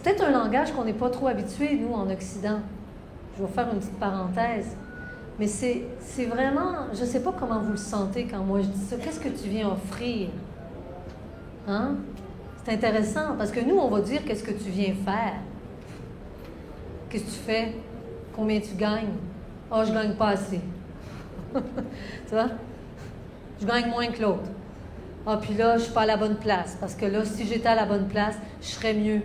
peut-être un langage qu'on n'est pas trop habitué, nous, en Occident. Je vais faire une petite parenthèse. Mais c'est vraiment, je ne sais pas comment vous le sentez quand moi je dis ça. Qu'est-ce que tu viens offrir? Hein? C'est intéressant, parce que nous, on va dire qu'est-ce que tu viens faire. Qu'est-ce que tu fais? Combien tu gagnes? Ah, je ne gagne pas assez. Tu vois? Je gagne moins que l'autre. Ah, puis là, je ne suis pas à la bonne place, parce que là, si j'étais à la bonne place, je serais mieux.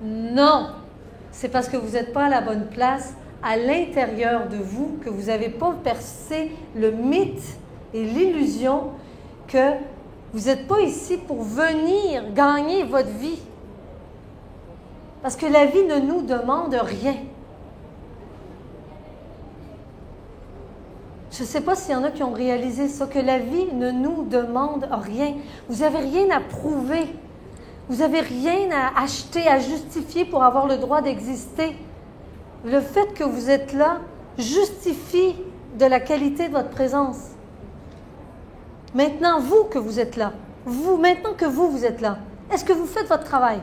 Non! C'est parce que vous n'êtes pas à la bonne place à l'intérieur de vous, que vous n'avez pas percé le mythe et l'illusion que vous n'êtes pas ici pour venir gagner votre vie. Parce que la vie ne nous demande rien. Je ne sais pas s'il y en a qui ont réalisé ça, que la vie ne nous demande rien. Vous n'avez rien à prouver. Vous n'avez rien à acheter, à justifier pour avoir le droit d'exister. Le fait que vous êtes là justifie de la qualité de votre présence. Maintenant, vous que vous êtes là, maintenant que vous êtes là, est-ce que vous faites votre travail?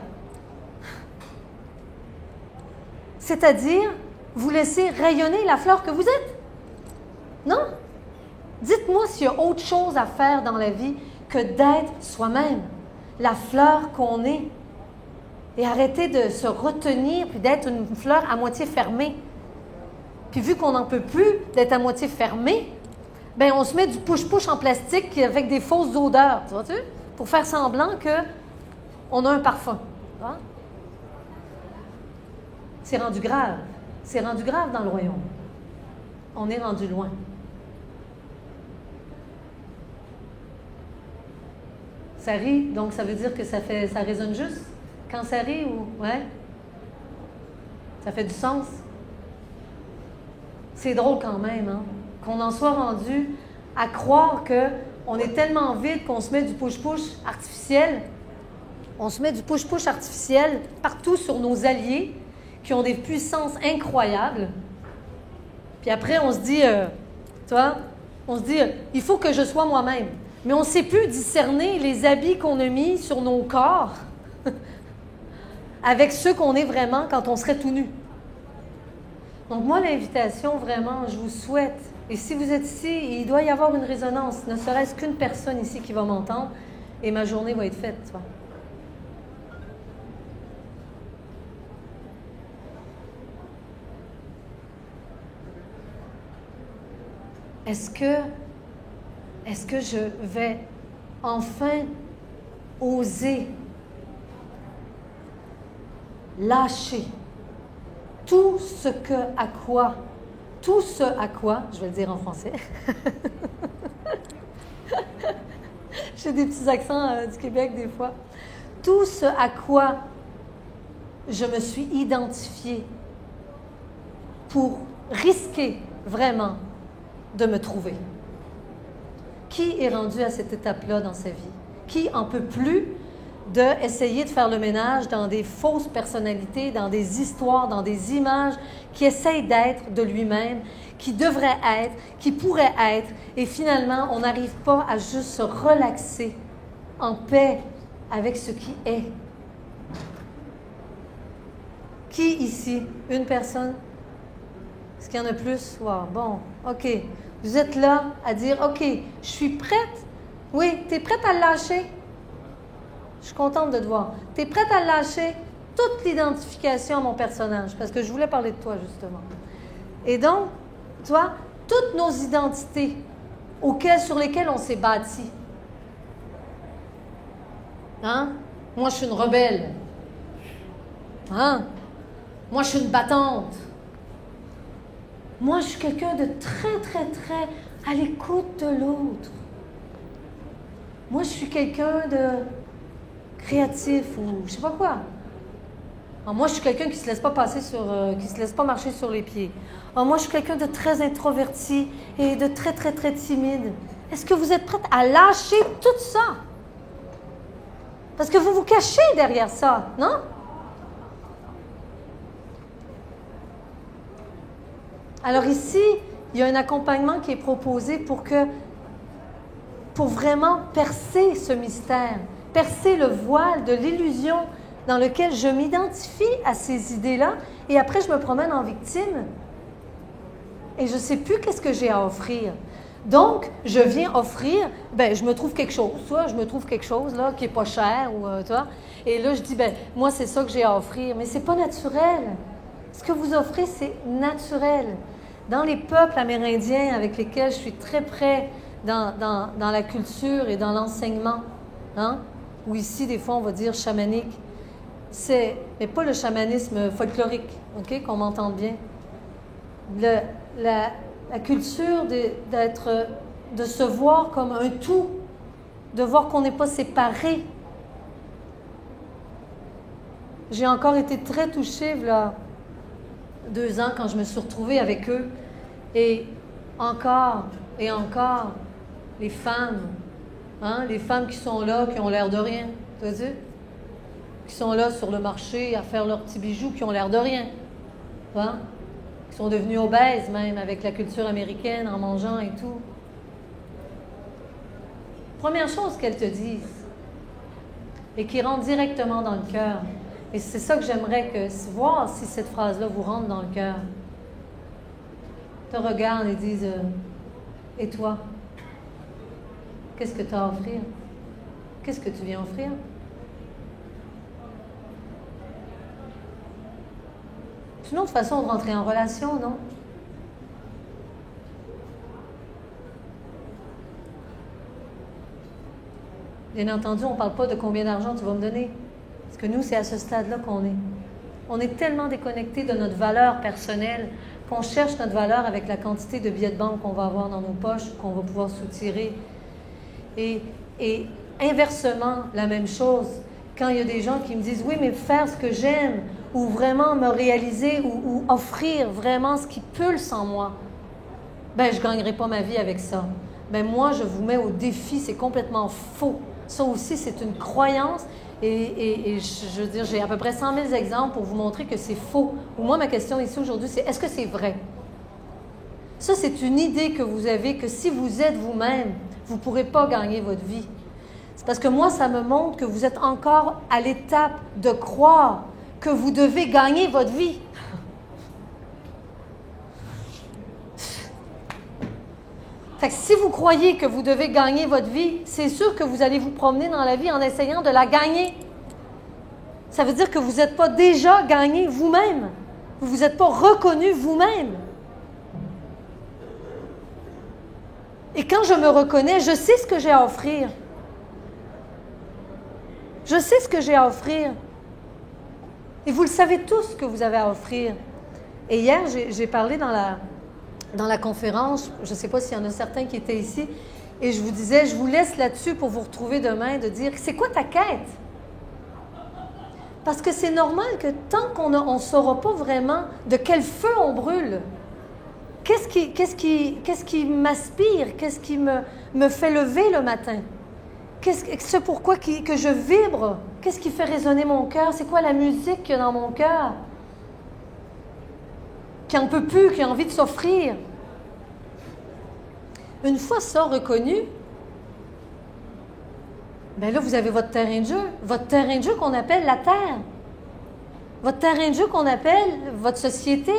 C'est-à-dire, vous laissez rayonner la fleur que vous êtes? Non? Dites-moi s'il y a autre chose à faire dans la vie que d'être soi-même, la fleur qu'on est. Et arrêter de se retenir puis d'être une fleur à moitié fermée. Puis vu qu'on n'en peut plus d'être à moitié fermée, bien on se met du push-push en plastique avec des fausses odeurs, tu vois-tu? Pour faire semblant qu'on a un parfum. Tu vois? C'est rendu grave. C'est rendu grave dans le royaume. On est rendu loin. Ça rit, donc ça veut dire que ça résonne juste? Quand ça rit ou... Ouais? Ça fait du sens. C'est drôle quand même, hein? Qu'on en soit rendu à croire qu'on est tellement vide qu'on se met du push-push artificiel. On se met du push-push artificiel partout sur nos alliés qui ont des puissances incroyables. Puis après, on se dit, tu vois, on se dit, il faut que je sois moi-même. Mais on ne sait plus discerner les habits qu'on a mis sur nos corps avec ceux qu'on est vraiment quand on serait tout nu. Donc moi, l'invitation, vraiment, je vous souhaite, et si vous êtes ici, il doit y avoir une résonance, ne serait-ce qu'une personne ici qui va m'entendre, et ma journée va être faite, tu vois. Est-ce que je vais enfin oser lâcher tout ce à quoi, je vais le dire en français, j'ai des petits accents du Québec des fois, tout ce à quoi je me suis identifiée pour risquer vraiment de me trouver. Qui est rendu à cette étape-là dans sa vie? Qui en peut plus d'essayer de faire le ménage dans des fausses personnalités, dans des histoires, dans des images, qui essayent d'être de lui-même, qui devrait être, qui pourrait être, et finalement, on n'arrive pas à juste se relaxer en paix avec ce qui est. Qui ici? Une personne? Est-ce qu'il y en a plus? Wow, bon, OK. Vous êtes là à dire, OK, je suis prête. Oui, tu es prête à le lâcher? Je suis contente de te voir. Tu es prête à lâcher toute l'identification à mon personnage, parce que je voulais parler de toi, justement. Et donc, tu vois, toutes nos identités sur lesquelles on s'est bâti. Hein? Moi, je suis une rebelle. Hein? Moi, je suis une battante. Moi, je suis quelqu'un de très, très, très à l'écoute de l'autre. Moi, je suis quelqu'un de créatif ou je sais pas quoi. Alors, moi, je suis quelqu'un qui se laisse pas qui se laisse pas marcher sur les pieds. Alors, moi, je suis quelqu'un de très introverti et de très, très, très timide. Est-ce que vous êtes prête à lâcher tout ça? Parce que vous vous cachez derrière ça, non? Alors ici, il y a un accompagnement qui est proposé pour vraiment percer ce mystère, percer le voile de l'illusion dans lequel je m'identifie à ces idées-là et après je me promène en victime et je ne sais plus qu'est-ce que j'ai à offrir. Donc, je viens offrir, je me trouve quelque chose, soit je me trouve quelque chose là, qui n'est pas cher, ou, et là je dis, moi c'est ça que j'ai à offrir, mais ce n'est pas naturel. Ce que vous offrez, c'est naturel. Dans les peuples amérindiens avec lesquels je suis très près dans la culture et dans l'enseignement, ou ici, des fois, on va dire chamanique, mais pas le chamanisme folklorique, OK, qu'on m'entende bien. La culture de se voir comme un tout, de voir qu'on n'est pas séparés. J'ai encore été très touchée, là, 2 ans, quand je me suis retrouvée avec eux. Et encore, les femmes, les femmes qui sont là, qui ont l'air de rien, tu vois, qui sont là sur le marché à faire leurs petits bijoux, qui ont l'air de rien, qui sont devenues obèses même avec la culture américaine, en mangeant et tout. Première chose qu'elles te disent, et qui rentre directement dans le cœur, et c'est ça que j'aimerais voir si cette phrase-là vous rentre dans le cœur. Te regardent et disent « Et toi? Qu'est-ce que tu as à offrir? Qu'est-ce que tu viens offrir? » C'est une autre façon de rentrer en relation, non? Bien entendu, on ne parle pas de combien d'argent tu vas me donner. Parce que nous, c'est à ce stade-là qu'on est. On est tellement déconnecté de notre valeur personnelle qu'on cherche notre valeur avec la quantité de billets de banque qu'on va avoir dans nos poches, qu'on va pouvoir soutirer. Et inversement, la même chose. Quand il y a des gens qui me disent « Oui, mais faire ce que j'aime » ou vraiment me réaliser ou offrir vraiment ce qui pulse en moi, je ne gagnerai pas ma vie avec ça. Moi, je vous mets au défi, c'est complètement faux. Ça aussi, c'est une croyance. Et je veux dire, j'ai à peu près 100 000 exemples pour vous montrer que c'est faux. Ou moi, ma question ici aujourd'hui, c'est est-ce que c'est vrai? Ça, c'est une idée que vous avez que si vous êtes vous-même, vous ne pourrez pas gagner votre vie. C'est parce que moi, ça me montre que vous êtes encore à l'étape de croire que vous devez gagner votre vie. Fait que si vous croyez que vous devez gagner votre vie, c'est sûr que vous allez vous promener dans la vie en essayant de la gagner. Ça veut dire que vous n'êtes pas déjà gagné vous-même. Vous ne vous êtes pas reconnu vous-même. Et quand je me reconnais, je sais ce que j'ai à offrir. Je sais ce que j'ai à offrir. Et vous le savez tous ce que vous avez à offrir. Et hier, j'ai parlé dans la conférence, je ne sais pas s'il y en a certains qui étaient ici, et je vous disais, je vous laisse là-dessus pour vous retrouver demain, de dire, c'est quoi ta quête? Parce que c'est normal que tant qu'on ne saura pas vraiment de quel feu on brûle, qu'est-ce qui m'aspire, qu'est-ce qui me fait lever le matin, c'est pourquoi que je vibre, qu'est-ce qui fait résonner mon cœur, c'est quoi la musique qu'il y a dans mon cœur, qui n'en peut plus, qui a envie de s'offrir. Une fois ça reconnu, là, vous avez votre terrain de jeu qu'on appelle la Terre. Votre terrain de jeu qu'on appelle votre société.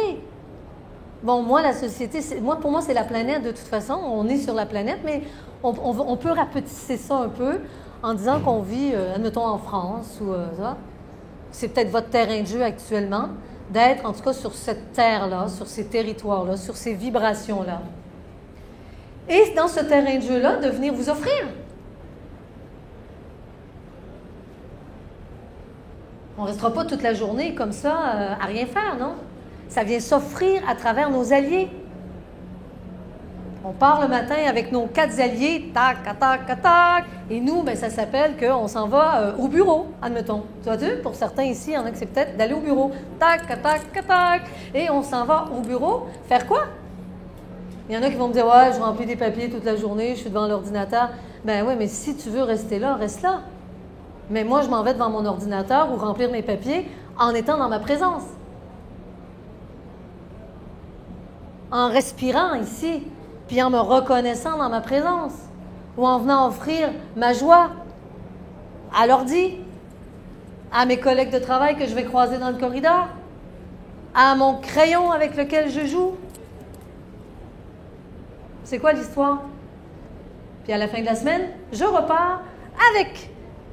Bon, moi, la société, pour moi, c'est la planète de toute façon. On est sur la planète, mais on peut rapetisser ça un peu en disant qu'on vit, admettons, en France ou ça. C'est peut-être votre terrain de jeu actuellement, d'être en tout cas sur cette terre-là, sur ces territoires-là, sur ces vibrations-là. Et dans ce terrain de jeu-là, de venir vous offrir. On ne restera pas toute la journée comme ça à rien faire, non? Ça vient s'offrir à travers nos alliés. On part le matin avec nos 4 alliés, tac, tac, tac, et nous, ça s'appelle qu'on s'en va au bureau, admettons. Tu vois-tu? Pour certains ici, il y en a qui c'est peut-être d'aller au bureau, tac, tac, tac, et on s'en va au bureau. Faire quoi? Il y en a qui vont me dire, ouais, je remplis des papiers toute la journée, je suis devant l'ordinateur. Oui, mais si tu veux rester là, reste là. Mais moi, je m'en vais devant mon ordinateur ou remplir mes papiers en étant dans ma présence. En respirant ici, puis en me reconnaissant dans ma présence, ou en venant offrir ma joie à l'ordi, à mes collègues de travail que je vais croiser dans le corridor, à mon crayon avec lequel je joue. C'est quoi l'histoire? Puis à la fin de la semaine, je repars avec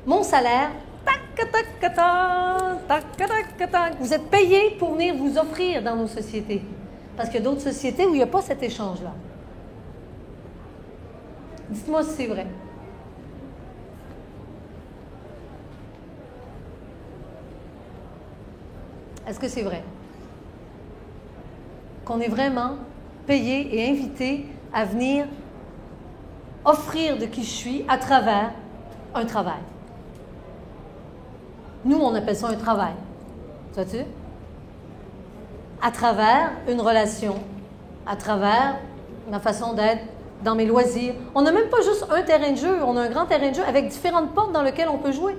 mon salaire. Tac, tac, tac, tac, tac, tac. Vous êtes payé pour venir vous offrir dans nos sociétés. Parce qu'il y a d'autres sociétés où il n'y a pas cet échange-là. Dites-moi si c'est vrai. Est-ce que c'est vrai? Qu'on est vraiment payé et invité à venir offrir de qui je suis à travers un travail. Nous, on appelle ça un travail. Vois-tu? À travers une relation, à travers ma façon d'être dans mes loisirs. On n'a même pas juste un terrain de jeu, on a un grand terrain de jeu avec différentes portes dans lesquelles on peut jouer.